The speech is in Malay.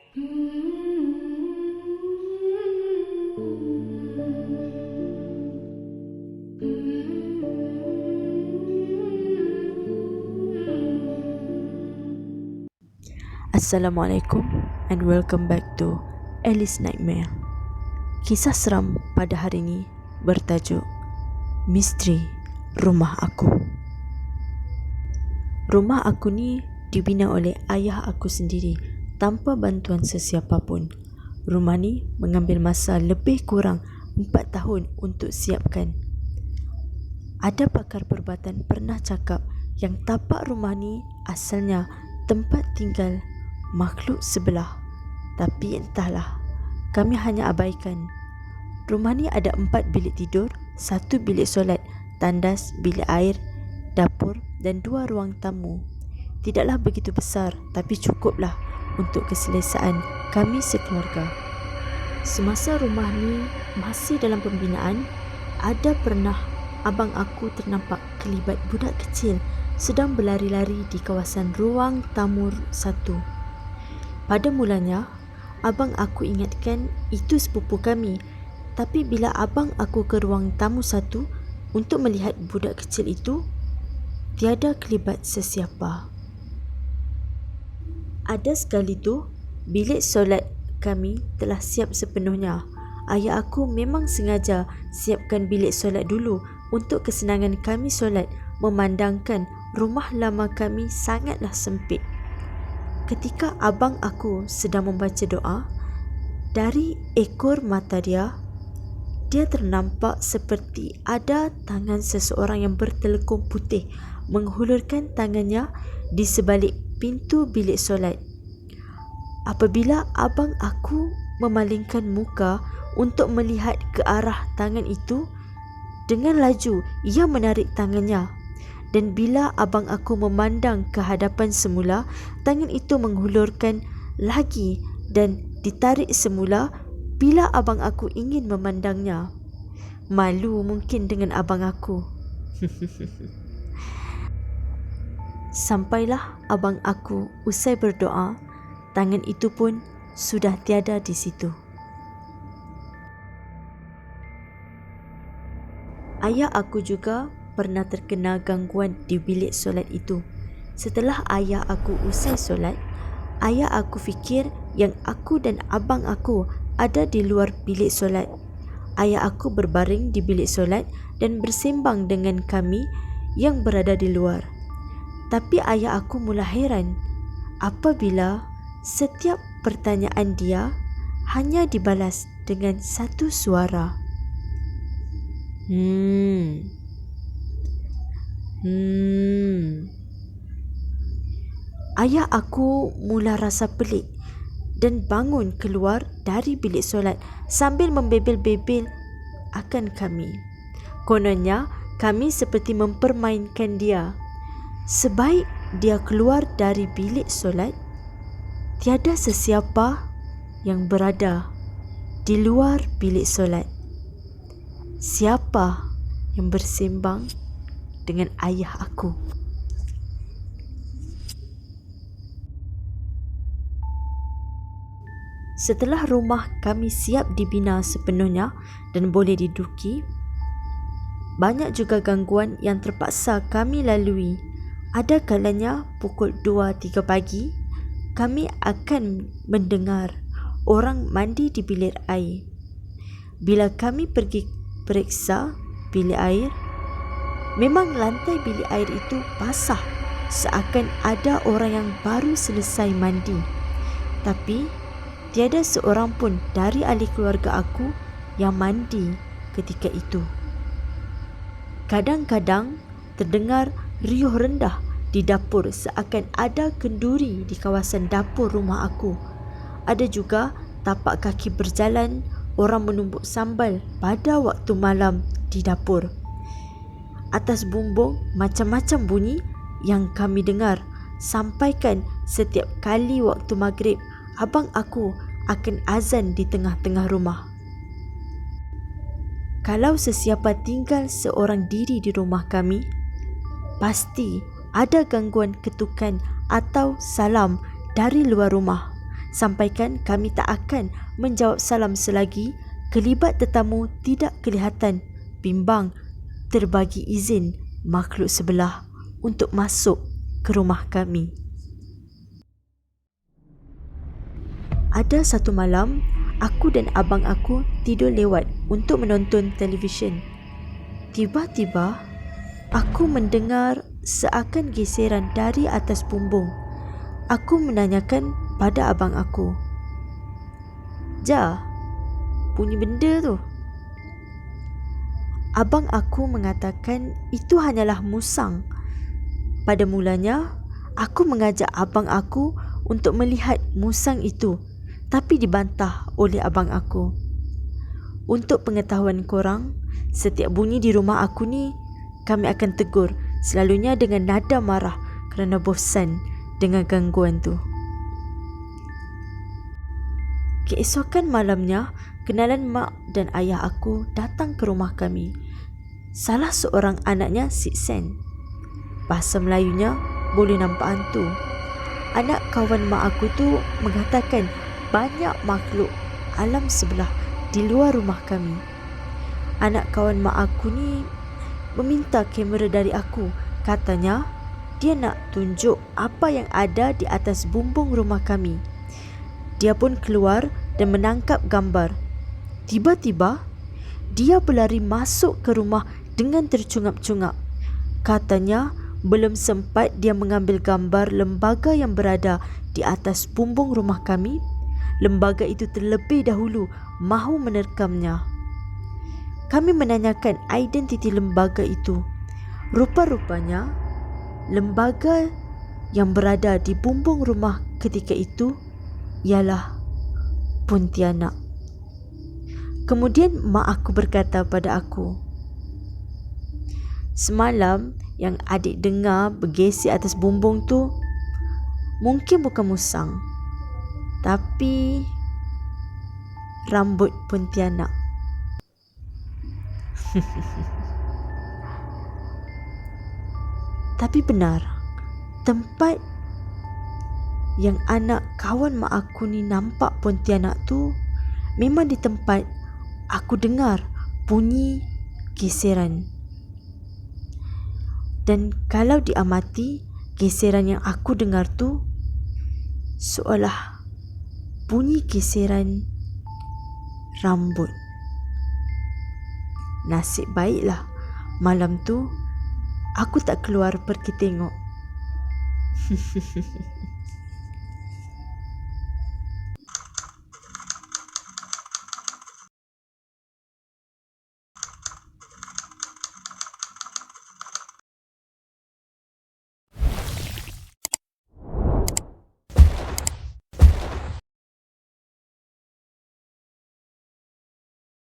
Assalamualaikum and welcome back to Alice Nightmare. Kisah seram pada hari ini bertajuk Misteri Rumah Aku. Rumah aku ni dibina oleh ayah aku sendiri tanpa bantuan sesiapa pun. Rumah ni mengambil masa lebih kurang 4 tahun untuk siapkan. Ada pakar perubatan pernah cakap yang tapak rumah ni asalnya tempat tinggal makhluk sebelah. Tapi entahlah, kami hanya abaikan. Rumah ni ada 4 bilik tidur, 1 bilik solat, tandas, bilik air, dapur dan 2 ruang tamu. Tidaklah begitu besar, tapi cukuplah untuk keselesaan kami sekeluarga. Semasa rumah ni masih dalam pembinaan, ada pernah abang aku ternampak kelibat budak kecil sedang berlari-lari di kawasan ruang tamu 1. Pada mulanya, abang aku ingatkan itu sepupu kami. Tapi bila abang aku ke ruang tamu 1 untuk melihat budak kecil itu, tiada kelibat sesiapa. Ada sekali tu, bilik solat kami telah siap sepenuhnya. Ayah aku memang sengaja siapkan bilik solat dulu untuk kesenangan kami solat, memandangkan rumah lama kami sangatlah sempit. Ketika abang aku sedang membaca doa, dari ekor mata dia ternampak seperti ada tangan seseorang yang bertelekung putih menghulurkan tangannya di sebalik pintu bilik solat. Apabila abang aku memalingkan muka untuk melihat ke arah tangan itu, dengan laju ia menarik tangannya. Dan bila abang aku memandang ke hadapan semula, tangan itu menghulurkan lagi dan ditarik semula bila abang aku ingin memandangnya. Malu mungkin dengan abang aku. Sampailah abang aku usai berdoa, tangan itu pun sudah tiada di situ. Ayah aku juga pernah terkena gangguan di bilik solat itu. Setelah ayah aku usai solat, ayah aku fikir yang aku dan abang aku ada di luar bilik solat. Ayah aku berbaring di bilik solat dan bersembang dengan kami yang berada di luar. Tapi ayah aku mula heran apabila setiap pertanyaan dia hanya dibalas dengan satu suara. Ayah aku mula rasa pelik dan bangun keluar dari bilik solat sambil membebel-bebel akan kami. Kononnya kami seperti mempermainkan dia. Sebaik dia keluar dari bilik solat, tiada sesiapa yang berada di luar bilik solat. Siapa yang bersembang dengan ayah aku? Setelah rumah kami siap dibina sepenuhnya dan boleh diduduki, banyak juga gangguan yang terpaksa kami lalui. Ada kalanya pukul 2-3 pagi, kami akan mendengar orang mandi di bilik air. Bila kami pergi periksa bilik air, memang lantai bilik air itu basah, seakan ada orang yang baru selesai mandi. Tapi tiada seorang pun dari ahli keluarga aku yang mandi ketika itu. Kadang-kadang terdengar riuh rendah di dapur, seakan ada kenduri di kawasan dapur rumah aku. Ada juga tapak kaki berjalan orang menumbuk sambal pada waktu malam di dapur. Atas bumbung macam-macam bunyi yang kami dengar, sampaikan setiap kali waktu maghrib abang aku akan azan di tengah-tengah rumah. Kalau sesiapa tinggal seorang diri di rumah kami, pasti ada gangguan ketukan atau salam dari luar rumah. sampaikan kami tak akan menjawab salam selagi kelibat tetamu tidak kelihatan bimbang terbagi izin makhluk sebelah untuk masuk ke rumah kami. Ada satu malam, aku dan abang aku tidur lewat untuk menonton televisyen. Tiba-tiba, aku mendengar seakan geseran dari atas bumbung. Aku menanyakan pada abang aku, "Ja, bunyi benda tu?" Abang aku mengatakan itu hanyalah musang. Pada mulanya, aku mengajak abang aku untuk melihat musang itu, tapi dibantah oleh abang aku. Untuk pengetahuan korang, setiap bunyi di rumah aku ni, kami akan tegur, selalunya dengan nada marah kerana bosan dengan gangguan tu. Keesokan malamnya, kenalan mak dan ayah aku datang ke rumah kami. Salah seorang anaknya Siksen. Bahasa Melayunya boleh nampak hantu. Anak kawan mak aku tu mengatakan banyak makhluk alam sebelah di luar rumah kami. Anak kawan mak aku ni meminta kamera dari aku. Katanya dia nak tunjuk apa yang ada di atas bumbung rumah kami. Dia pun keluar dan menangkap gambar. Tiba-tiba dia berlari masuk ke rumah dengan tercungap-cungap. Katanya belum sempat dia mengambil gambar lembaga yang berada di atas bumbung rumah kami, lembaga itu terlebih dahulu mahu menerkamnya. Kami menanyakan identiti lembaga itu. Rupa-rupanya, lembaga yang berada di bumbung rumah ketika itu ialah Pontianak. Kemudian mak aku berkata pada aku, "Semalam yang adik dengar bergesek atas bumbung tu mungkin bukan musang, tapi rambut Pontianak." Tapi benar, tempat yang anak kawan mak aku ni nampak Pontianak tu memang di tempat aku dengar bunyi geseran. Dan kalau diamati, geseran yang aku dengar tu seolah bunyi geseran rambut. Nasib baiklah malam tu aku tak keluar pergi tengok.